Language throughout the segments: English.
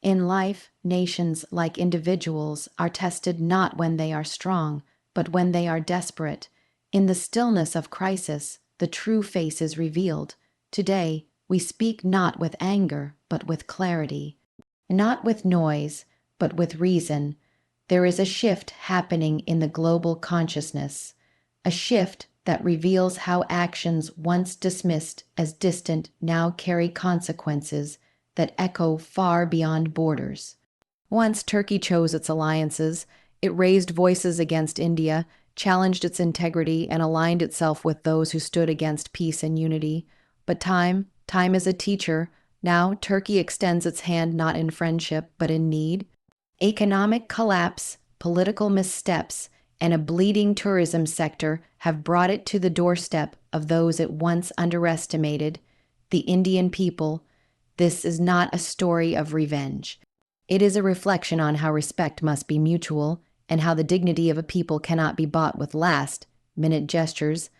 In life, nations, like individuals, are tested not when they are strong, but when they are desperate. In the stillness of crisis, the true face is revealed. Today, we speak not with anger, but with clarity. Not with noise, but with reason. There is a shift happening in the global consciousness, a shift that reveals how actions once dismissed as distant now carry consequences that echo far beyond borders. Once Turkey chose its alliances, it raised voices against India, challenged its integrity, and aligned itself with those who stood against peace and unity. But time is a teacher. Now Turkey extends its hand not in friendship, but in need. Economic collapse, political missteps, and a bleeding tourism sector have brought it to the doorstep of those it once underestimated, the Indian people. This is not a story of revenge. It is a reflection on how respect must be mutual and how the dignity of a people cannot be bought with last-minute gestures.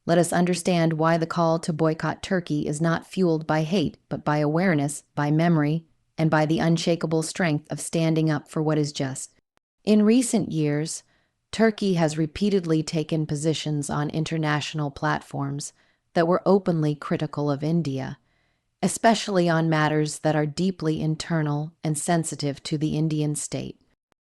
Let us understand why the call to boycott Turkey is not fueled by hate, but by awareness, by memory, and by the unshakable strength of standing up for what is just. In recent years, Turkey has repeatedly taken positions on international platforms that were openly critical of India, especially on matters that are deeply internal and sensitive to the Indian state.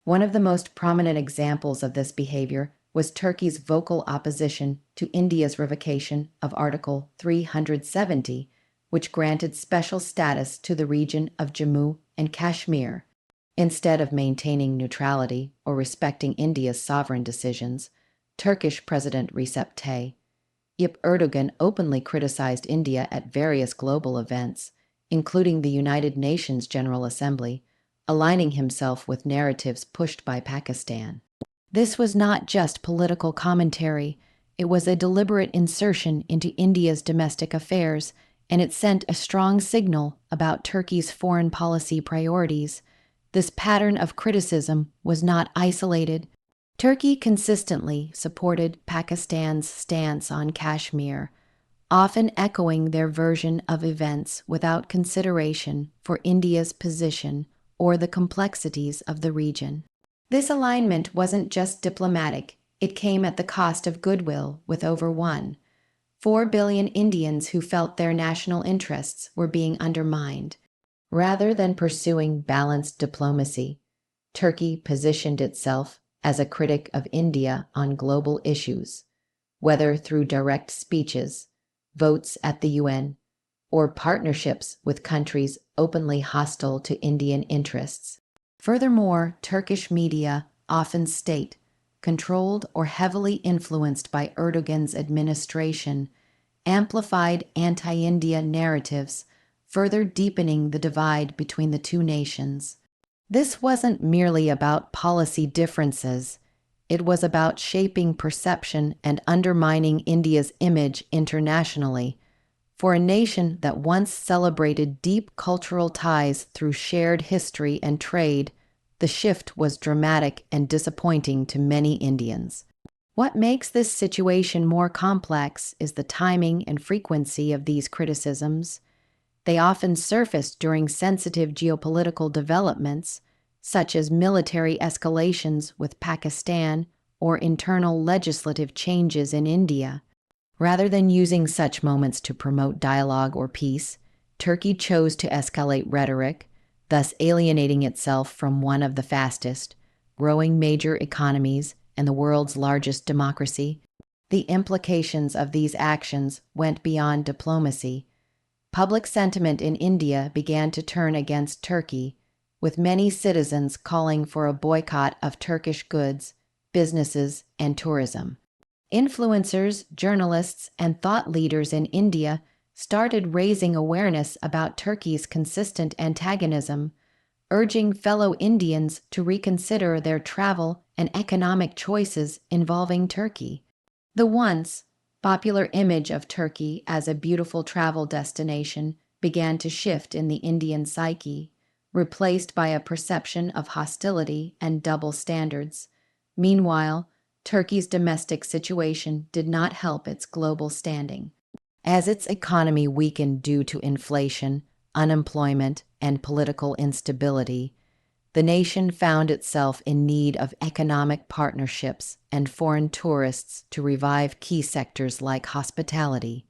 One of the most prominent examples of this behavior was Turkey's vocal opposition to India's revocation of Article 370, which granted special status to the region of Jammu and Kashmir. Instead of maintaining neutrality or respecting India's sovereign decisions, Turkish President Recep Tayyip Erdoğan openly criticized India at various global events, including the United Nations General Assembly, aligning himself with narratives pushed by Pakistan. This was not just political commentary, it was a deliberate insertion into India's domestic affairs, and it sent a strong signal about Turkey's foreign policy priorities. This pattern of criticism was not isolated. Turkey consistently supported Pakistan's stance on Kashmir, often echoing their version of events without consideration for India's position or the complexities of the region. This alignment wasn't just diplomatic, it came at the cost of goodwill with over 4 billion Indians who felt their national interests were being undermined. Rather than pursuing balanced diplomacy, Turkey positioned itself as a critic of India on global issues, whether through direct speeches, votes at the UN, or partnerships with countries openly hostile to Indian interests. Furthermore, Turkish media often state, controlled or heavily influenced by Erdoğan's administration, amplified anti-India narratives, further deepening the divide between the two nations. This wasn't merely about policy differences, it was about shaping perception and undermining India's image internationally. For a nation that once celebrated deep cultural ties through shared history and trade, the shift was dramatic and disappointing to many Indians. What makes this situation more complex is the timing and frequency of these criticisms. They often surfaced during sensitive geopolitical developments, such as military escalations with Pakistan or internal legislative changes in India. Rather than using such moments to promote dialogue or peace, Turkey chose to escalate rhetoric, thus alienating itself from one of the fastest growing major economies and the world's largest democracy. The implications of these actions went beyond diplomacy. Public sentiment in India began to turn against Turkey, with many citizens calling for a boycott of Turkish goods, businesses, and tourism. Influencers, journalists, and thought leaders in India started raising awareness about Turkey's consistent antagonism, urging fellow Indians to reconsider their travel and economic choices involving Turkey. The once popular image of Turkey as a beautiful travel destination began to shift in the Indian psyche, replaced by a perception of hostility and double standards. Meanwhile, Turkey's domestic situation did not help its global standing. As its economy weakened due to inflation, unemployment, and political instability, the nation found itself in need of economic partnerships and foreign tourists to revive key sectors like hospitality.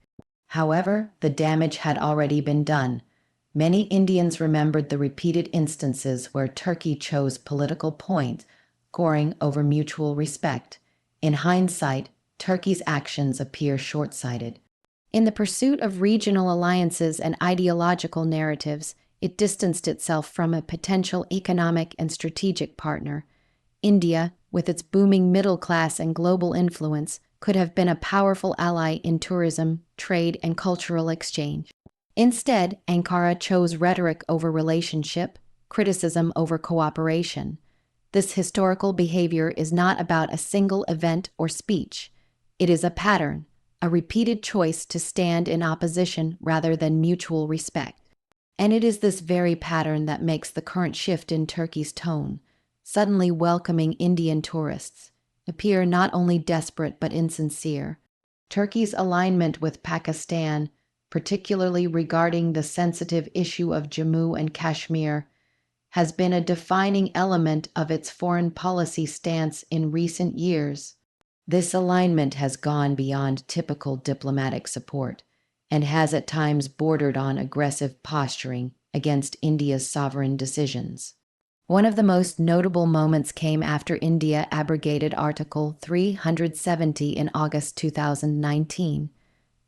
However, the damage had already been done. Many Indians remembered the repeated instances where Turkey chose political point, scoring over mutual respect. In hindsight, Turkey's actions appear short-sighted. In the pursuit of regional alliances and ideological narratives, it distanced itself from a potential economic and strategic partner. India, with its booming middle class and global influence, could have been a powerful ally in tourism, trade, and cultural exchange. Instead, Ankara chose rhetoric over relationship, criticism over cooperation. This historical behavior is not about a single event or speech. It is a pattern, a repeated choice to stand in opposition rather than mutual respect. And it is this very pattern that makes the current shift in Turkey's tone, suddenly welcoming Indian tourists, appear not only desperate but insincere. Turkey's alignment with Pakistan, particularly regarding the sensitive issue of Jammu and Kashmir, has been a defining element of its foreign policy stance in recent years. This alignment has gone beyond typical diplomatic support and has at times bordered on aggressive posturing against India's sovereign decisions. One of the most notable moments came after India abrogated Article 370 in August 2019,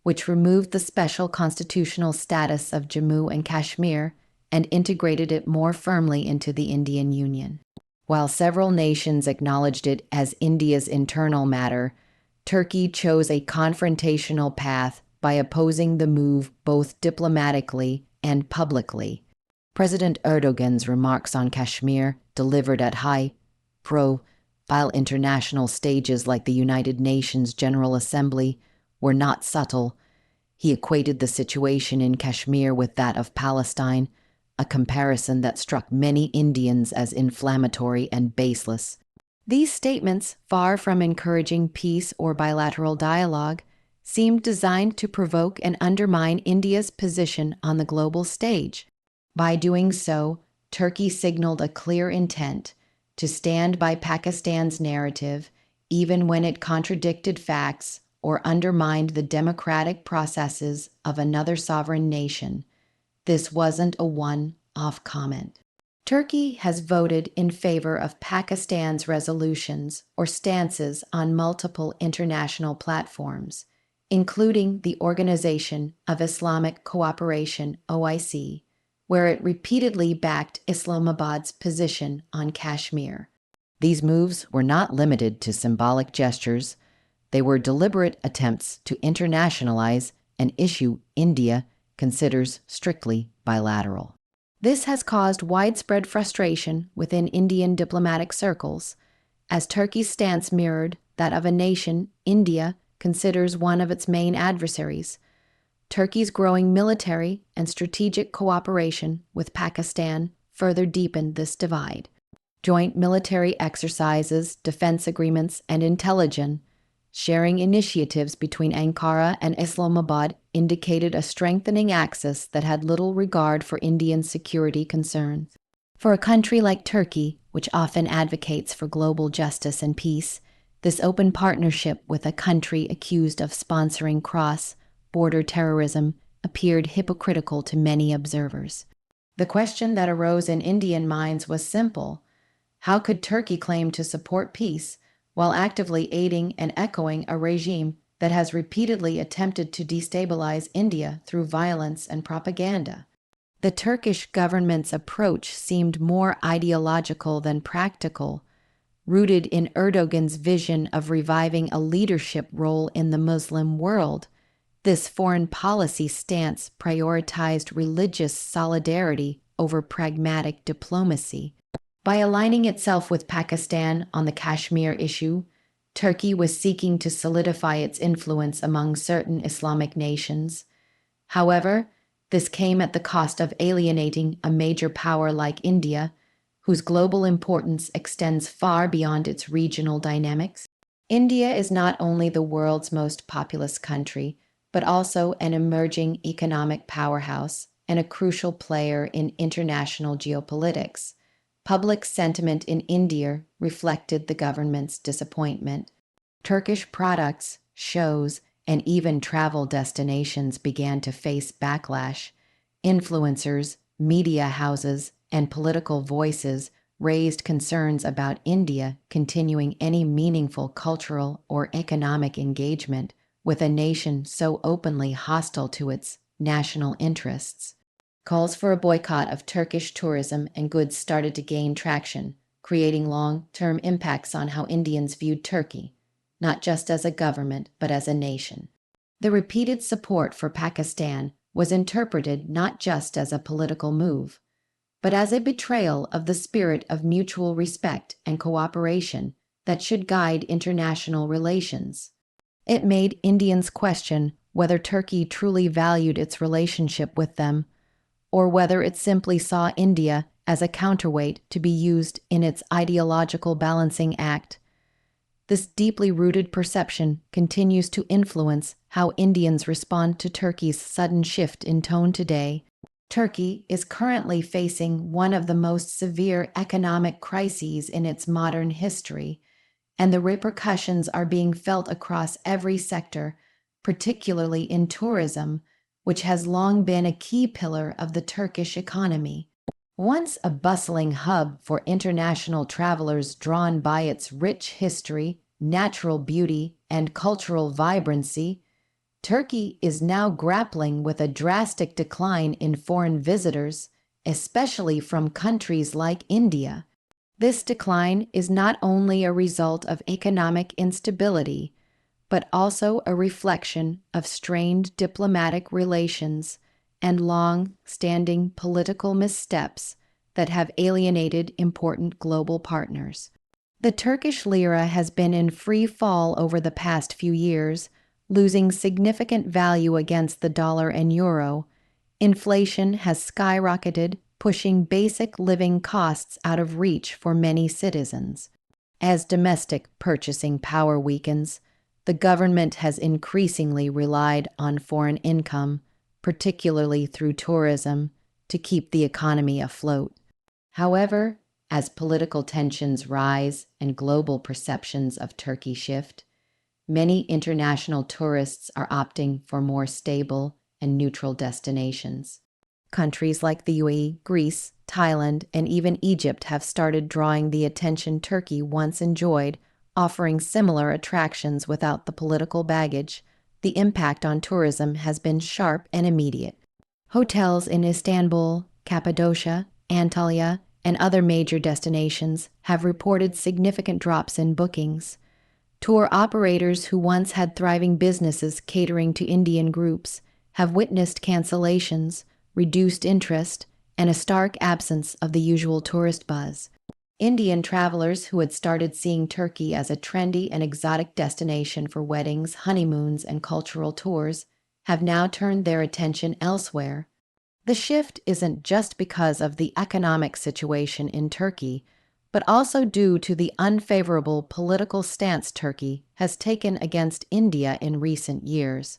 which removed the special constitutional status of Jammu and Kashmir and integrated it more firmly into the Indian Union. While several nations acknowledged it as India's internal matter, Turkey chose a confrontational path by opposing the move both diplomatically and publicly. President Erdoğan's remarks on Kashmir, delivered at high-profile international stages like the United Nations General Assembly, were not subtle. He equated the situation in Kashmir with that of Palestine, a comparison that struck many Indians as inflammatory and baseless. These statements, far from encouraging peace or bilateral dialogue, seemed designed to provoke and undermine India's position on the global stage. By doing so, Turkey signaled a clear intent to stand by Pakistan's narrative, even when it contradicted facts or undermined the democratic processes of another sovereign nation. This wasn't a one-off comment. Turkey has voted in favor of Pakistan's resolutions or stances on multiple international platforms, including the Organization of Islamic Cooperation (OIC), where it repeatedly backed Islamabad's position on Kashmir. These moves were not limited to symbolic gestures. They were deliberate attempts to internationalize an issue India considers strictly bilateral. This has caused widespread frustration within Indian diplomatic circles, as Turkey's stance mirrored that of a nation India considers one of its main adversaries. Turkey's growing military and strategic cooperation with Pakistan further deepened this divide. Joint military exercises, defense agreements, and intelligence sharing initiatives between Ankara and Islamabad indicated a strengthening axis that had little regard for Indian security concerns. For a country like Turkey, which often advocates for global justice and peace, this open partnership with a country accused of sponsoring cross-border terrorism appeared hypocritical to many observers. The question that arose in Indian minds was simple: how could Turkey claim to support peace while actively aiding and echoing a regime that has repeatedly attempted to destabilize India through violence and propaganda? The Turkish government's approach seemed more ideological than practical, rooted in Erdoğan's vision of reviving a leadership role in the Muslim world. This foreign policy stance prioritized religious solidarity over pragmatic diplomacy. By aligning itself with Pakistan on the Kashmir issue, Turkey was seeking to solidify its influence among certain Islamic nations. However, this came at the cost of alienating a major power like India, whose global importance extends far beyond its regional dynamics. India is not only the world's most populous country, but also an emerging economic powerhouse, and a crucial player in international geopolitics. Public sentiment in India reflected the government's disappointment. Turkish products, shows, and even travel destinations began to face backlash. Influencers, media houses, and political voices raised concerns about India continuing any meaningful cultural or economic engagement with a nation so openly hostile to its national interests. Calls for a boycott of Turkish tourism and goods started to gain traction, creating long-term impacts on how Indians viewed Turkey, not just as a government, but as a nation. The repeated support for Pakistan was interpreted not just as a political move, but as a betrayal of the spirit of mutual respect and cooperation that should guide international relations. It made Indians question whether Turkey truly valued its relationship with them, or whether it simply saw India as a counterweight to be used in its ideological balancing act. This deeply rooted perception continues to influence how Indians respond to Turkey's sudden shift in tone today. Turkey is currently facing one of the most severe economic crises in its modern history, and the repercussions are being felt across every sector, particularly in tourism, which has long been a key pillar of the Turkish economy. Once a bustling hub for international travelers drawn by its rich history, natural beauty, and cultural vibrancy, Turkey is now grappling with a drastic decline in foreign visitors, especially from countries like India. This decline is not only a result of economic instability, but also a reflection of strained diplomatic relations and long-standing political missteps that have alienated important global partners. The Turkish lira has been in free fall over the past few years, losing significant value against the dollar and euro. Inflation has skyrocketed, pushing basic living costs out of reach for many citizens. As domestic purchasing power weakens, the government has increasingly relied on foreign income, particularly through tourism, to keep the economy afloat. However, as political tensions rise and global perceptions of Turkey shift, many international tourists are opting for more stable and neutral destinations. Countries like the UAE, Greece, Thailand, and even Egypt have started drawing the attention Turkey once enjoyed, offering similar attractions without the political baggage. The impact on tourism has been sharp and immediate. Hotels in Istanbul, Cappadocia, Antalya, and other major destinations have reported significant drops in bookings. Tour operators who once had thriving businesses catering to Indian groups have witnessed cancellations, reduced interest, and a stark absence of the usual tourist buzz. Indian travelers who had started seeing Turkey as a trendy and exotic destination for weddings, honeymoons, and cultural tours have now turned their attention elsewhere. The shift isn't just because of the economic situation in Turkey, but also due to the unfavorable political stance Turkey has taken against India in recent years.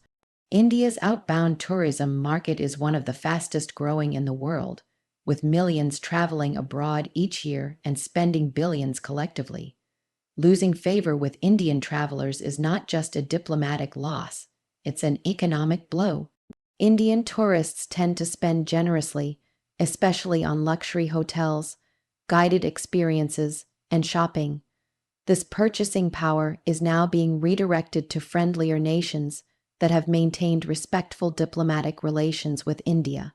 India's outbound tourism market is one of the fastest growing in the world, with millions traveling abroad each year and spending billions collectively. Losing favor with Indian travelers is not just a diplomatic loss, it's an economic blow. Indian tourists tend to spend generously, especially on luxury hotels, guided experiences, and shopping. This purchasing power is now being redirected to friendlier nations that have maintained respectful diplomatic relations with India.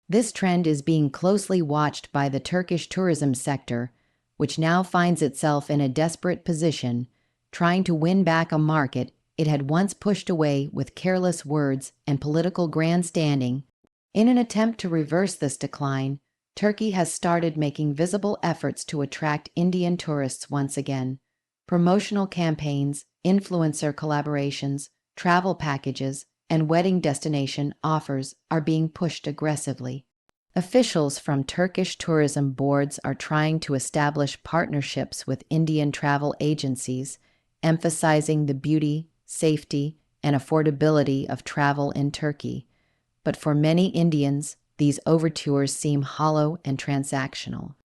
This trend is being closely watched by the Turkish tourism sector, which now finds itself in a desperate position, trying to win back a market it had once pushed away with careless words and political grandstanding. In an attempt to reverse this decline, Turkey has started making visible efforts to attract Indian tourists once again. Promotional campaigns, influencer collaborations, travel packages, and wedding destination offers are being pushed aggressively. Officials from Turkish tourism boards are trying to establish partnerships with Indian travel agencies, emphasizing the beauty, safety, and affordability of travel in Turkey. But for many Indians, these overtures seem hollow and transactional.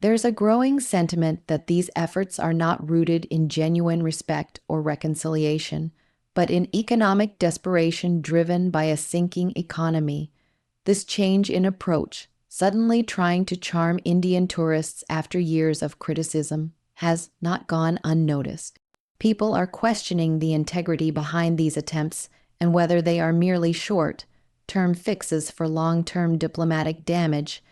There's a growing sentiment that these efforts are not rooted in genuine respect or reconciliation, but in economic desperation driven by a sinking economy. This change in approach, suddenly trying to charm Indian tourists after years of criticism, has not gone unnoticed. People are questioning the integrity behind these attempts and whether they are merely short-term fixes for long-term diplomatic damage.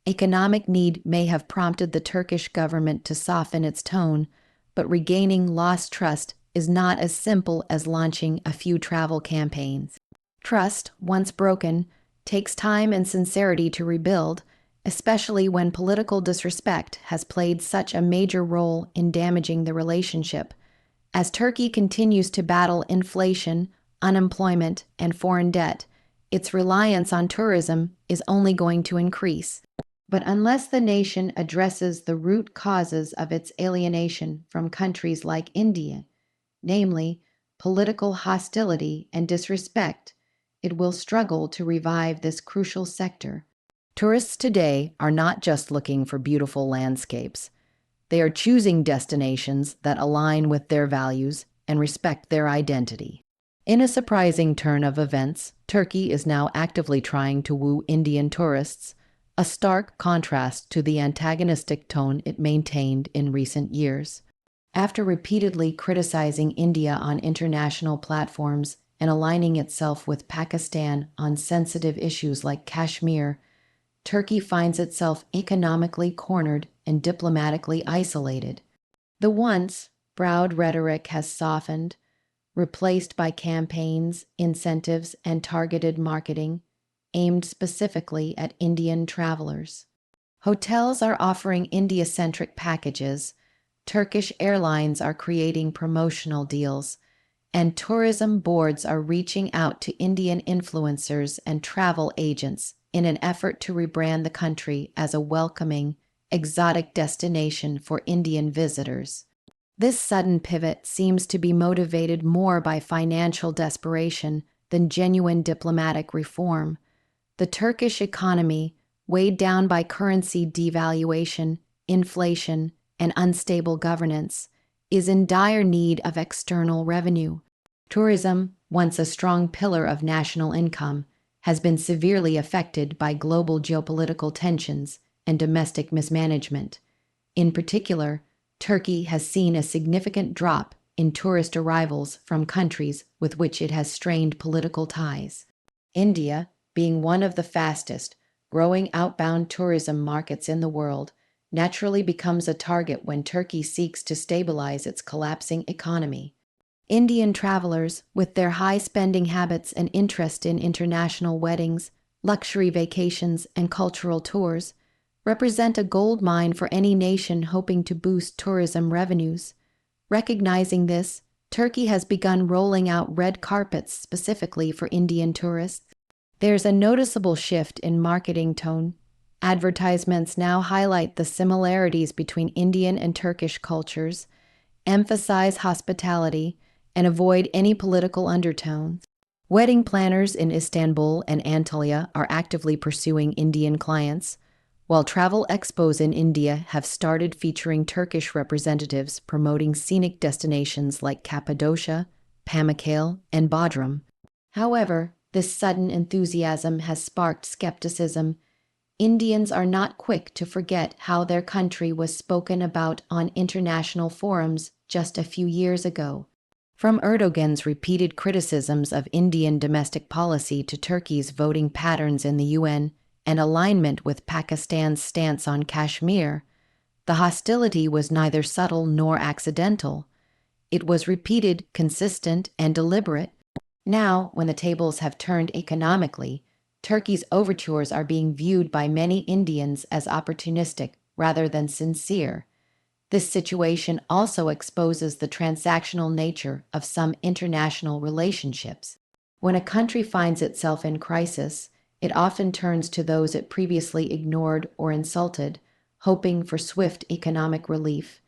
Economic need may have prompted the Turkish government to soften its tone, but regaining lost trust is not as simple as launching a few travel campaigns. Trust, once broken, takes time and sincerity to rebuild, especially when political disrespect has played such a major role in damaging the relationship. As Turkey continues to battle inflation, unemployment, and foreign debt, its reliance on tourism is only going to increase. But unless the nation addresses the root causes of its alienation from countries like India, namely political hostility and disrespect, it will struggle to revive this crucial sector. Tourists today are not just looking for beautiful landscapes. They are choosing destinations that align with their values and respect their identity. In a surprising turn of events, Turkey is now actively trying to woo Indian tourists, a stark contrast to the antagonistic tone it maintained in recent years. After repeatedly criticizing India on international platforms and aligning itself with Pakistan on sensitive issues like Kashmir, Turkey finds itself economically cornered and diplomatically isolated. The once proud rhetoric has softened, replaced by campaigns, incentives, and targeted marketing aimed specifically at Indian travelers. Hotels are offering India-centric packages, Turkish airlines are creating promotional deals, and tourism boards are reaching out to Indian influencers and travel agents in an effort to rebrand the country as a welcoming, exotic destination for Indian visitors. This sudden pivot seems to be motivated more by financial desperation than genuine diplomatic reform. The Turkish economy, weighed down by currency devaluation, inflation, and unstable governance, is in dire need of external revenue. Tourism, once a strong pillar of national income, has been severely affected by global geopolitical tensions and domestic mismanagement. In particular, Turkey has seen a significant drop in tourist arrivals from countries with which it has strained political ties. India, being one of the fastest growing outbound tourism markets in the world, naturally becomes a target when Turkey seeks to stabilize its collapsing economy. Indian travelers, with their high spending habits and interest in international weddings, luxury vacations, and cultural tours, represent a gold mine for any nation hoping to boost tourism revenues. Recognizing this, Turkey has begun rolling out red carpets specifically for Indian tourists. There's a noticeable shift in marketing tone. Advertisements now highlight the similarities between Indian and Turkish cultures, emphasize hospitality, and avoid any political undertones. Wedding planners in Istanbul and Antalya are actively pursuing Indian clients, while travel expos in India have started featuring Turkish representatives promoting scenic destinations like Cappadocia, Pamukkale, and Bodrum. However, this sudden enthusiasm has sparked skepticism. Indians are not quick to forget how their country was spoken about on international forums just a few years ago. From Erdoğan's repeated criticisms of Indian domestic policy to Turkey's voting patterns in the UN and alignment with Pakistan's stance on Kashmir, the hostility was neither subtle nor accidental. It was repeated, consistent, and deliberate. Now, when the tables have turned economically, Turkey's overtures are being viewed by many Indians as opportunistic rather than sincere. This situation also exposes the transactional nature of some international relationships. When a country finds itself in crisis, it often turns to those it previously ignored or insulted, hoping for swift economic relief.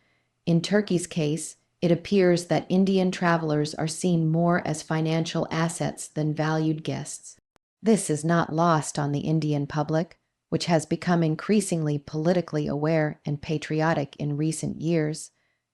In Turkey's case, it appears that Indian travelers are seen more as financial assets than valued guests. This is not lost on the Indian public, which has become increasingly politically aware and patriotic in recent years.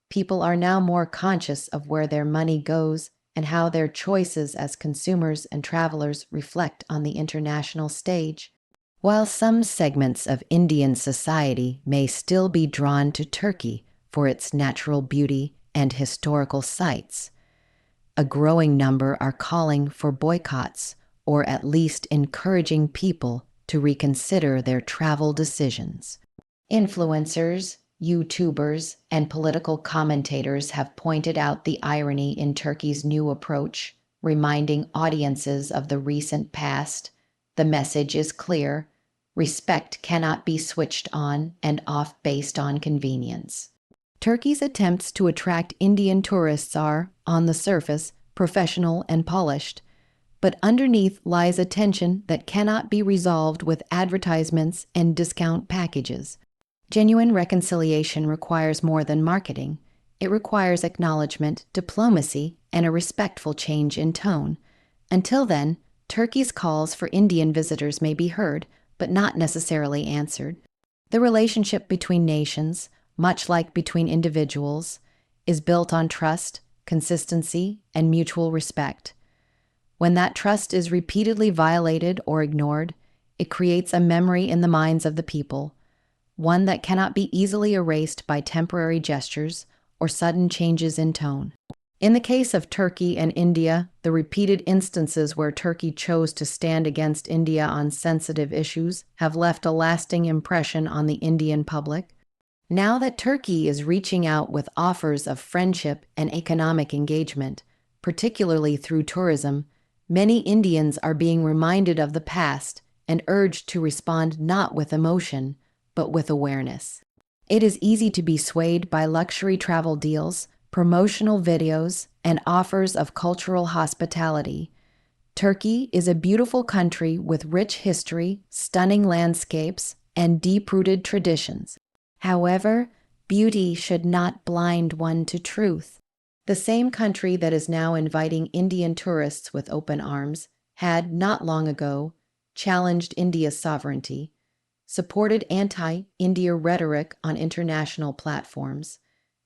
People are now more conscious of where their money goes and how their choices as consumers and travelers reflect on the international stage. While some segments of Indian society may still be drawn to Turkey for its natural beauty and historical sites, a growing number are calling for boycotts or at least encouraging people to reconsider their travel decisions. Influencers, YouTubers, and political commentators have pointed out the irony in Turkey's new approach, reminding audiences of the recent past. The message is clear: respect cannot be switched on and off based on convenience. Turkey's attempts to attract Indian tourists are, on the surface, professional and polished, but underneath lies a tension that cannot be resolved with advertisements and discount packages. Genuine reconciliation requires more than marketing. It requires acknowledgement, diplomacy, and a respectful change in tone. Until then, Turkey's calls for Indian visitors may be heard, but not necessarily answered. The relationship between nations, much like between individuals, is built on trust, consistency, and mutual respect. When that trust is repeatedly violated or ignored, it creates a memory in the minds of the people, one that cannot be easily erased by temporary gestures or sudden changes in tone. In the case of Turkey and India, the repeated instances where Turkey chose to stand against India on sensitive issues have left a lasting impression on the Indian public. Now that Turkey is reaching out with offers of friendship and economic engagement, particularly through tourism, many Indians are being reminded of the past and urged to respond not with emotion, but with awareness. It is easy to be swayed by luxury travel deals, promotional videos, and offers of cultural hospitality. Turkey is a beautiful country with rich history, stunning landscapes, and deep-rooted traditions. However, beauty should not blind one to truth. The same country that is now inviting Indian tourists with open arms had, not long ago, challenged India's sovereignty, supported anti-India rhetoric on international platforms,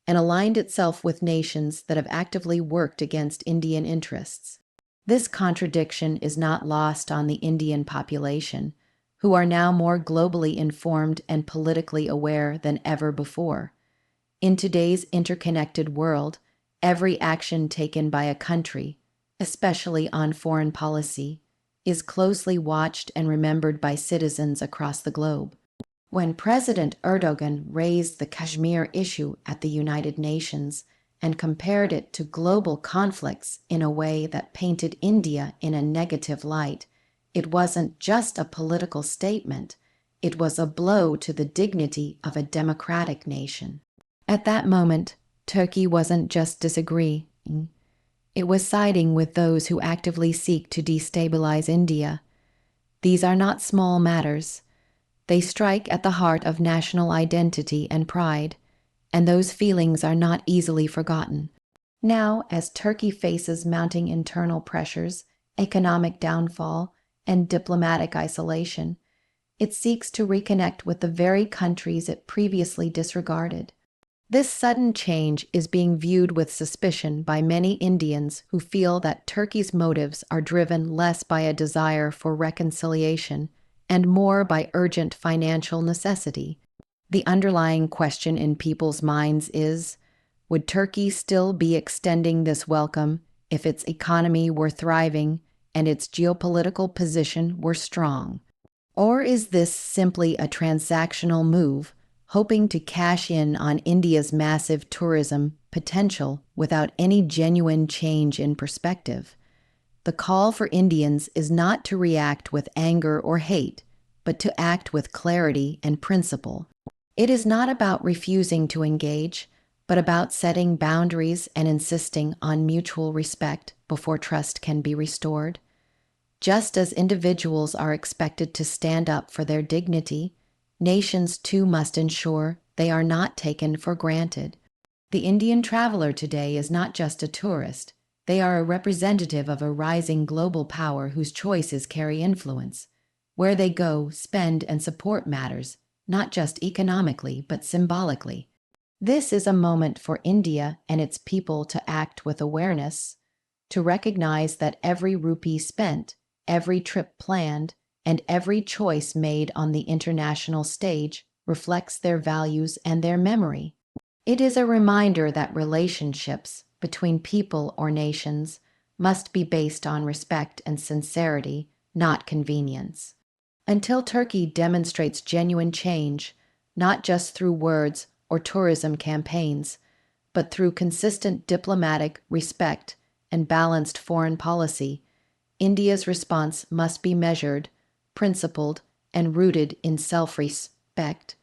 and aligned itself with nations that have actively worked against Indian interests. This contradiction is not lost on the Indian population, who are now more globally informed and politically aware than ever before. In today's interconnected world, every action taken by a country, especially on foreign policy, is closely watched and remembered by citizens across the globe. When President Erdoğan raised the Kashmir issue at the United Nations and compared it to global conflicts in a way that painted India in a negative light, it wasn't just a political statement, it was a blow to the dignity of a democratic nation. At that moment, Turkey wasn't just disagreeing, it was siding with those who actively seek to destabilize India. These are not small matters. They strike at the heart of national identity and pride, and those feelings are not easily forgotten. Now, as Turkey faces mounting internal pressures, economic downfall, and diplomatic isolation, it seeks to reconnect with the very countries it previously disregarded. This sudden change is being viewed with suspicion by many Indians who feel that Turkey's motives are driven less by a desire for reconciliation and more by urgent financial necessity. The underlying question in people's minds is, would Turkey still be extending this welcome if its economy were thriving and its geopolitical position were strong? Or is this simply a transactional move, hoping to cash in on India's massive tourism potential without any genuine change in perspective? The call for Indians is not to react with anger or hate, but to act with clarity and principle. It is not about refusing to engage, but about setting boundaries and insisting on mutual respect before trust can be restored. Just as individuals are expected to stand up for their dignity, nations too must ensure they are not taken for granted. The Indian traveler today is not just a tourist, They are a representative of a rising global power whose choices carry influence. Where they go, spend, and support matters, not just economically, but symbolically. This is a moment for India and its people to act with awareness, to recognize that every rupee spent, every trip planned, and every choice made on the international stage reflects their values and their memory. It is a reminder that relationships between people or nations must be based on respect and sincerity, not convenience. Until Turkey demonstrates genuine change, not just through words or tourism campaigns, but through consistent diplomatic respect and balanced foreign policy, India's response must be measured, principled, and rooted in self-respect,